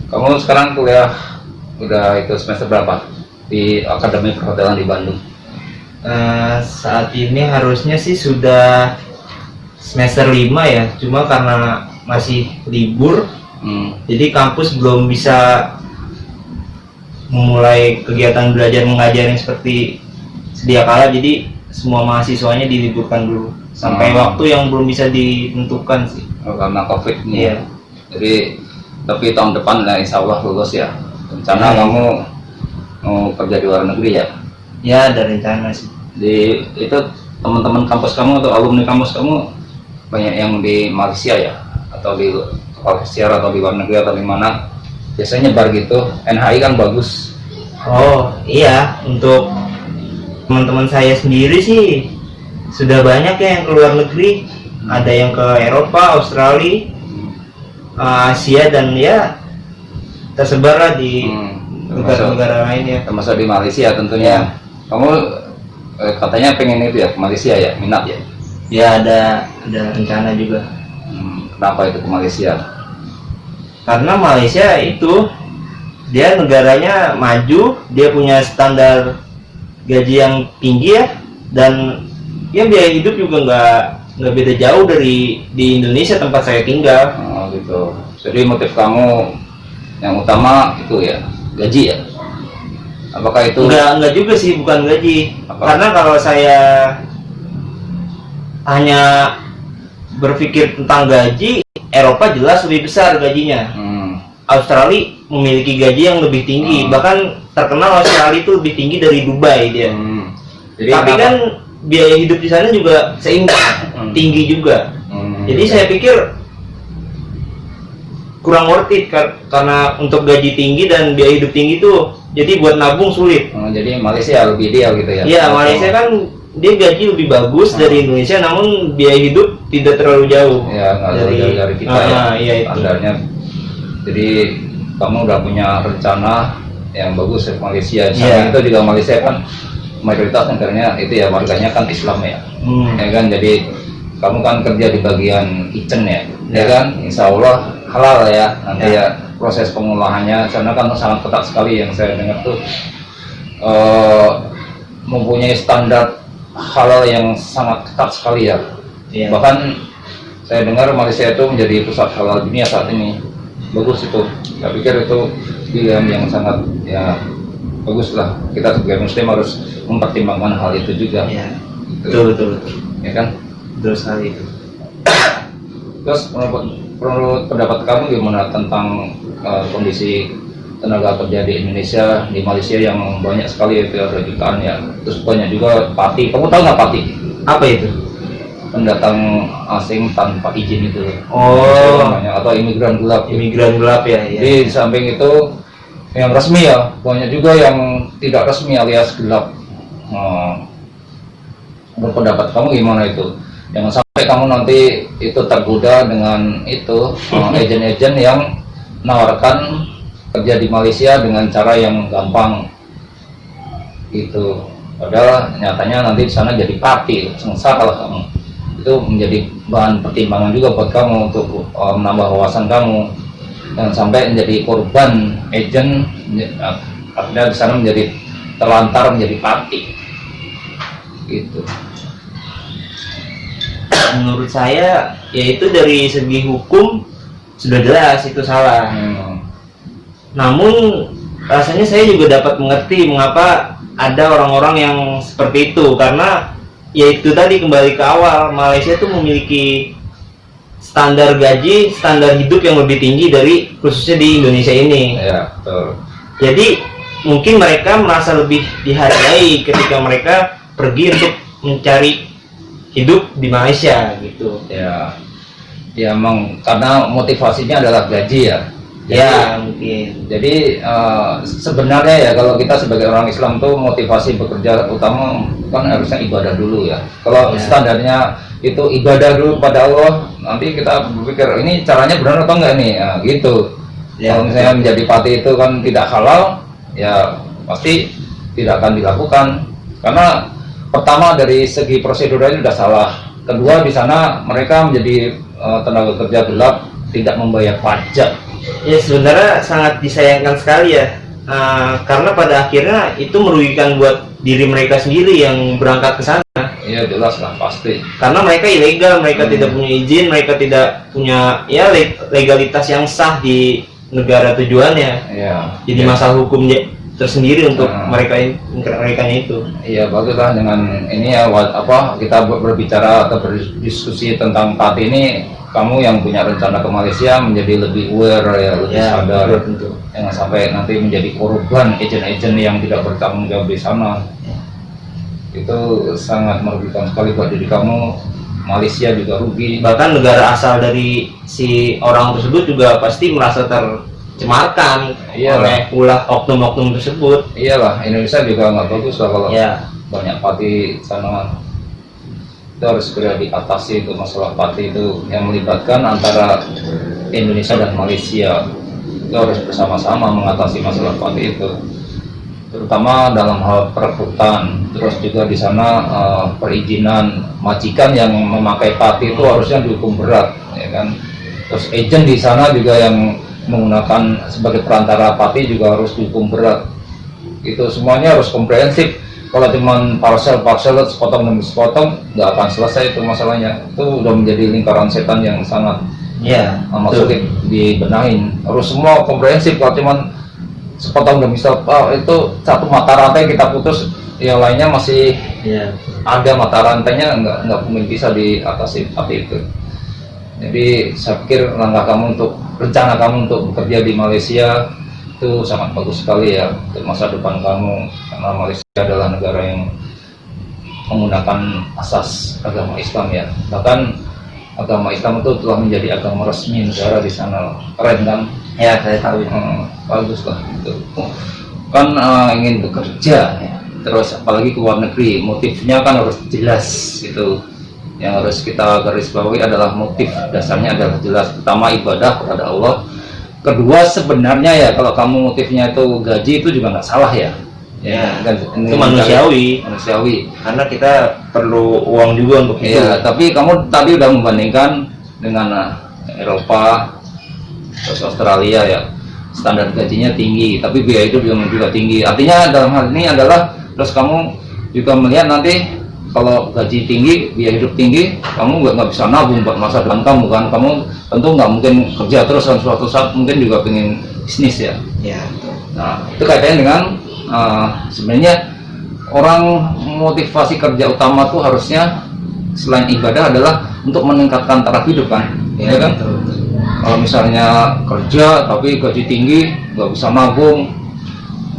Kamu sekarang kuliah udah itu semester berapa di Akademi Perhotelan di Bandung? Saat ini harusnya sih sudah semester 5 ya, cuma karena masih libur, jadi kampus belum bisa memulai kegiatan belajar mengajar yang seperti sedia kala, jadi semua mahasiswanya diliburkan dulu sampai waktu yang belum bisa ditentukan sih. Karena COVID nih. Iya. Jadi tapi tahun depan lah insya Allah lulus ya. Rencana kamu mau kerja di luar negeri ya? Ya, ada rencana sih. Di itu teman-teman kampus kamu atau alumni kampus kamu banyak yang di Malaysia ya, atau di Malaysia atau di luar negeri atau di mana? Biasanya bar gitu. NHI kan bagus. Oh iya, untuk teman-teman saya sendiri sih sudah banyak ya yang ke luar negeri. Ada yang ke Eropa, Australia, Asia, dan ya tersebar lah di negara-negara lain ya. Termasuk di Malaysia tentunya. Kamu katanya pengen itu ya ke Malaysia ya, minat ya? Ya, ada rencana juga. Kenapa itu ke Malaysia? Karena Malaysia itu dia negaranya maju, dia punya standar gaji yang tinggi ya, dan ya biaya hidup juga nggak beda jauh dari di Indonesia tempat saya tinggal. Oh gitu. Jadi motif kamu yang utama itu ya gaji ya? Apakah itu? Enggak juga sih, bukan gaji. Apa? Karena kalau saya hanya berpikir tentang gaji, Eropa jelas lebih besar gajinya. Australia memiliki gaji yang lebih tinggi, bahkan terkenal Australia itu lebih tinggi dari Dubai dia. Jadi tapi kenapa? kan biaya hidup di sana juga seimbang, tinggi juga. Jadi saya pikir kurang worth it karena untuk gaji tinggi dan biaya hidup tinggi tuh, jadi buat nabung sulit. Jadi Malaysia lebih ideal gitu ya? Iya, Malaysia kan dia gaji lebih bagus dari Indonesia, namun biaya hidup tidak terlalu jauh. Ya, nggak jauh dari kita ya. Iya, itu. Standarnya. Jadi kamu udah punya rencana yang bagus di Malaysia. Sama itu juga Malaysia kan mayoritas negaranya itu ya warganya kan Islam ya. Ya kan, jadi kamu kan kerja di bagian kitchen ya, ya kan, insya Allah halal ya nanti ya proses pengolahannya, karena kan sangat ketat sekali yang saya dengar tuh mempunyai standar halal yang sangat ketat sekali ya. Bahkan saya dengar Malaysia itu menjadi pusat halal dunia saat ini. Bagus itu, saya pikir itu pilihan yang sangat ya bagus lah. Kita sebagai muslim harus mempertimbangkan hal itu juga. Betul. Ya kan? Betul sekali itu. Terus menurut pendapat kamu gimana tentang kondisi tenaga kerja di Indonesia, di Malaysia yang banyak sekali itu ada jutaan ya, terus banyak juga pati. Kamu tahu nggak pati? Apa itu? Pendatang asing tanpa izin itu. Oh, namanya, atau imigran gelap. Imigran gelap ya. Jadi di samping itu yang resmi ya, banyak juga yang tidak resmi alias gelap. Menurut pendapat kamu gimana itu? Jangan sampai kamu nanti itu tergoda dengan itu agen-agen yang menawarkan kerja di Malaysia dengan cara yang gampang gitu. Padahal nyatanya nanti di sana jadi party, sengsara lah kamu. Itu menjadi bahan pertimbangan juga buat kamu untuk menambah wawasan kamu. Jangan sampai menjadi korban agen, akhirnya di sana menjadi terlantar menjadi party gitu. Menurut saya yaitu dari segi hukum sudah jelas itu salah. Namun rasanya saya juga dapat mengerti mengapa ada orang-orang yang seperti itu, karena yaitu tadi kembali ke awal, Malaysia itu memiliki standar gaji, standar hidup yang lebih tinggi dari khususnya di Indonesia ini. Ya, betul. Jadi mungkin mereka merasa lebih dihargai ketika mereka pergi untuk mencari hidup di Malaysia gitu. Ya emang karena motivasinya adalah gaji ya. Mungkin. Jadi sebenarnya ya kalau kita sebagai orang Islam tuh motivasi bekerja utama kan harusnya ibadah dulu ya. Kalau standarnya itu ibadah dulu pada Allah, nanti kita berpikir ini caranya benar atau enggak nih, gitu. Kalau misalnya menjadi pati itu kan tidak halal, ya pasti tidak akan dilakukan. Karena pertama dari segi prosedurnya sudah salah. Kedua di sana mereka menjadi tenaga kerja gelap, tidak membayar pajak. Ya sebenarnya sangat disayangkan sekali ya. Karena pada akhirnya itu merugikan buat diri mereka sendiri yang berangkat ke sana. Iya jelas lah pasti. Karena mereka ilegal, mereka tidak punya izin, mereka tidak punya ya legalitas yang sah di negara tujuannya. Iya. Jadi Iya. masalah hukum tersendiri untuk mereka itu. Iya baguslah dengan ini ya kita berbicara atau berdiskusi tentang Pati ini, kamu yang punya rencana ke Malaysia menjadi lebih aware ya, lebih sadar, tentu. jangan sampai nanti menjadi korban agen-agen yang tidak bertanggung jawab di sana. Itu sangat merugikan sekali buat diri kamu, Malaysia juga rugi. Bahkan negara asal dari si orang tersebut juga pasti merasa tercemarkan oleh ulah oknum-oknum tersebut. Iyalah, Indonesia juga nggak bagus lah kalau banyak Pati sana. Itu harus segera diatasi itu masalah Pati itu yang melibatkan antara Indonesia dan Malaysia. Itu harus bersama-sama mengatasi masalah Pati itu, terutama dalam hal perekrutan. Terus juga di sana perizinan majikan yang memakai Pati itu harusnya dihukum berat, ya kan. Terus agent di sana juga yang menggunakan sebagai perantara Pati juga harus dihukum berat. Itu semuanya harus komprehensif. Kalau cuman parcel sepotong demi sepotong nggak akan selesai itu masalahnya. Itu udah menjadi lingkaran setan yang sangat sulit dibenahin. Harus semua komprehensif. Kalau cuman sepotong demi sepotong itu satu mata rantai kita putus, yang lainnya masih ada mata rantainya, nggak mungkin bisa diatasi seperti itu. Jadi saya pikir rencana kamu untuk bekerja di Malaysia itu sangat bagus sekali ya untuk masa depan kamu, karena Malaysia adalah negara yang menggunakan asas agama Islam ya. Bahkan agama Islam itu telah menjadi agama resmi negara di sana. Keren kan? Ya, saya tahu. Bagus lah itu. Kan ingin bekerja ya. Terus apalagi ke luar negeri, motifnya kan harus jelas itu. Yang harus kita garis bawahi adalah motif dasarnya adalah jelas. Pertama ibadah kepada Allah. Kedua sebenarnya ya kalau kamu motifnya itu gaji itu juga nggak salah ya. Itu manusiawi. Karena kita perlu uang juga untuk itu. Iya, tapi kamu tadi udah membandingkan dengan Eropa, terus Australia ya, standar gajinya tinggi, tapi biaya hidup juga tinggi. Artinya dalam hal ini adalah terus kamu juga melihat nanti kalau gaji tinggi, biaya hidup tinggi, kamu nggak bisa nabung buat masa depan kamu kan. Kamu tentu nggak mungkin kerja terus dan suatu saat mungkin juga pengen bisnis ya. Nah itu kaitannya dengan sebenarnya orang motivasi kerja utama tuh harusnya selain ibadah adalah untuk meningkatkan taraf hidup kan, ya kan? Kalau misalnya kerja tapi gaji tinggi, nggak bisa nabung,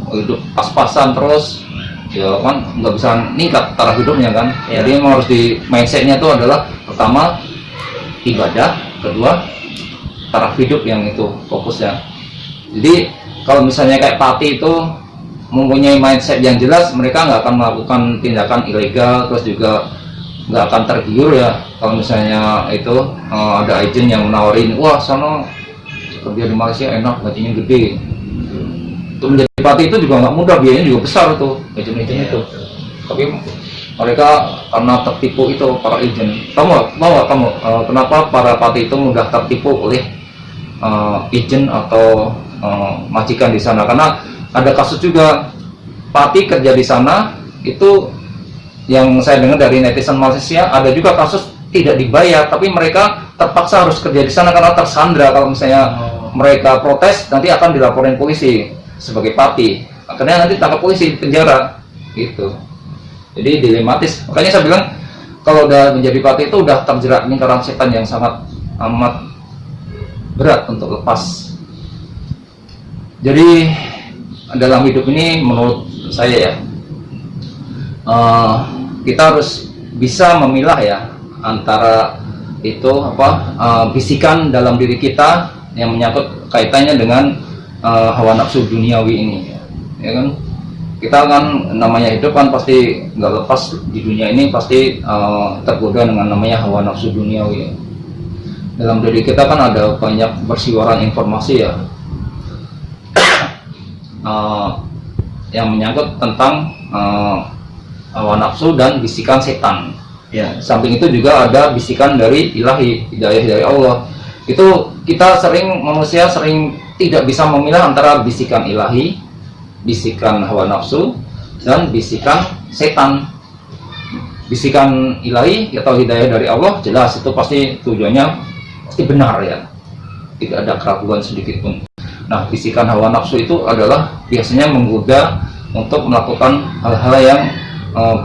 hidup pas-pasan terus, ya kan nggak bisa meningkat taraf hidupnya kan. Jadi memang harus di mindsetnya itu adalah pertama ibadah, kedua taraf hidup yang itu fokusnya. Jadi kalau misalnya kayak Pati itu mempunyai mindset yang jelas, mereka nggak akan melakukan tindakan ilegal, terus juga nggak akan tergiur ya kalau misalnya itu ada agen yang menawarin, wah sana kerja di Malaysia enak, gajinya gede. Untuk menjadi Pati itu juga nggak mudah, biayanya juga besar tuh agen-agen itu. Tapi mereka karena tertipu itu para agen. Tahu nggak kamu kenapa para Pati itu mudah tertipu oleh agen atau majikan di sana? Karena ada kasus juga Pati kerja di sana itu, yang saya dengar dari netizen Malaysia, ada juga kasus tidak dibayar tapi mereka terpaksa harus kerja di sana karena tersandra. Kalau misalnya mereka protes nanti akan dilaporin polisi sebagai Pati, akhirnya nanti tangkap polisi, penjara gitu. Jadi dilematis. Makanya saya bilang kalau udah menjadi Pati itu udah terjerat lingkaran setan yang sangat amat berat untuk lepas. Jadi dalam hidup ini menurut saya ya, kita harus bisa memilah ya antara itu bisikan dalam diri kita yang menyangkut kaitannya dengan hawa nafsu duniawi ini, ya kan. Kita kan namanya hidup kan pasti nggak lepas di dunia ini, pasti tergoda dengan namanya hawa nafsu duniawi. Dalam diri kita kan ada banyak bersiwaran informasi ya, yang menyangkut tentang hawa nafsu dan bisikan setan. Samping itu juga ada bisikan dari ilahi, hidayah dari Allah. Itu kita manusia sering tidak bisa memilah antara bisikan ilahi, bisikan hawa nafsu, dan bisikan setan. Bisikan ilahi atau hidayah dari Allah jelas itu pasti tujuannya pasti benar ya, tidak ada keraguan sedikit pun. Nah, bisikan hawa nafsu itu adalah biasanya menggoda untuk melakukan hal-hal yang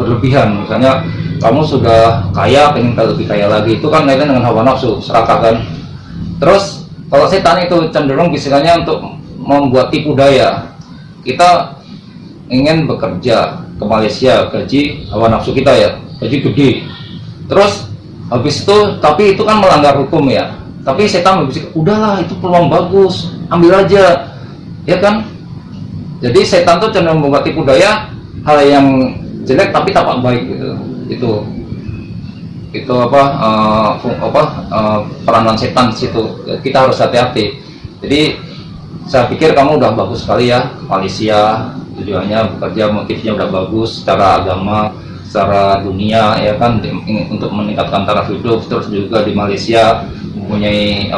berlebihan. Misalnya kamu sudah kaya, pengen lebih kaya lagi, itu kan kaitan dengan hawa nafsu, serakah kan. Terus kalau setan itu cenderung bisikannya untuk membuat tipu daya. Kita ingin bekerja ke Malaysia, gaji hawa nafsu kita ya, gaji gede. Terus habis itu, tapi itu kan melanggar hukum ya. Tapi setan berbisik, udahlah itu peluang bagus, ambil aja, ya kan? Jadi setan tuh cenderung membuat tipu daya hal yang jelek tapi tampak baik gitu. Itu peranan setan di situ. Kita harus hati-hati. Jadi saya pikir kamu udah bagus sekali ya ke Malaysia, tujuannya bekerja, motifnya udah bagus secara agama, secara dunia ya kan, untuk meningkatkan taraf hidup. Terus juga di Malaysia mempunyai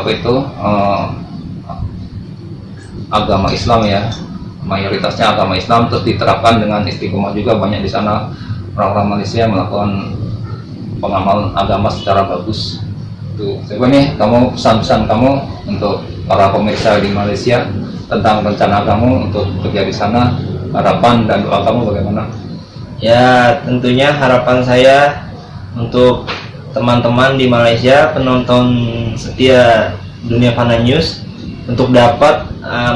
agama Islam ya, mayoritasnya agama Islam, terus diterapkan dengan istiqomah juga. Banyak di sana orang-orang Malaysia melakukan pengamalan agama secara bagus. Tuh, coba nih kamu pesan-pesan kamu untuk para pemirsa di Malaysia tentang rencana kamu untuk kerja di sana, harapan dan doa kamu bagaimana? Ya, tentunya harapan saya untuk teman-teman di Malaysia, penonton setia Dunia Fana News, untuk dapat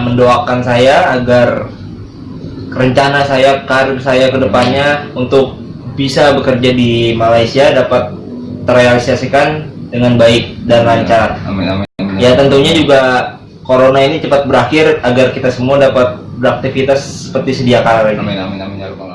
mendoakan saya agar rencana saya, karir saya ke depannya untuk bisa bekerja di Malaysia dapat terrealisasikan dengan baik dan lancar. Amin, amin, amin. Ya, tentunya juga corona ini cepat berakhir agar kita semua dapat beraktivitas seperti sedia kala lagi. Amin, amin, amin, ya Rabbal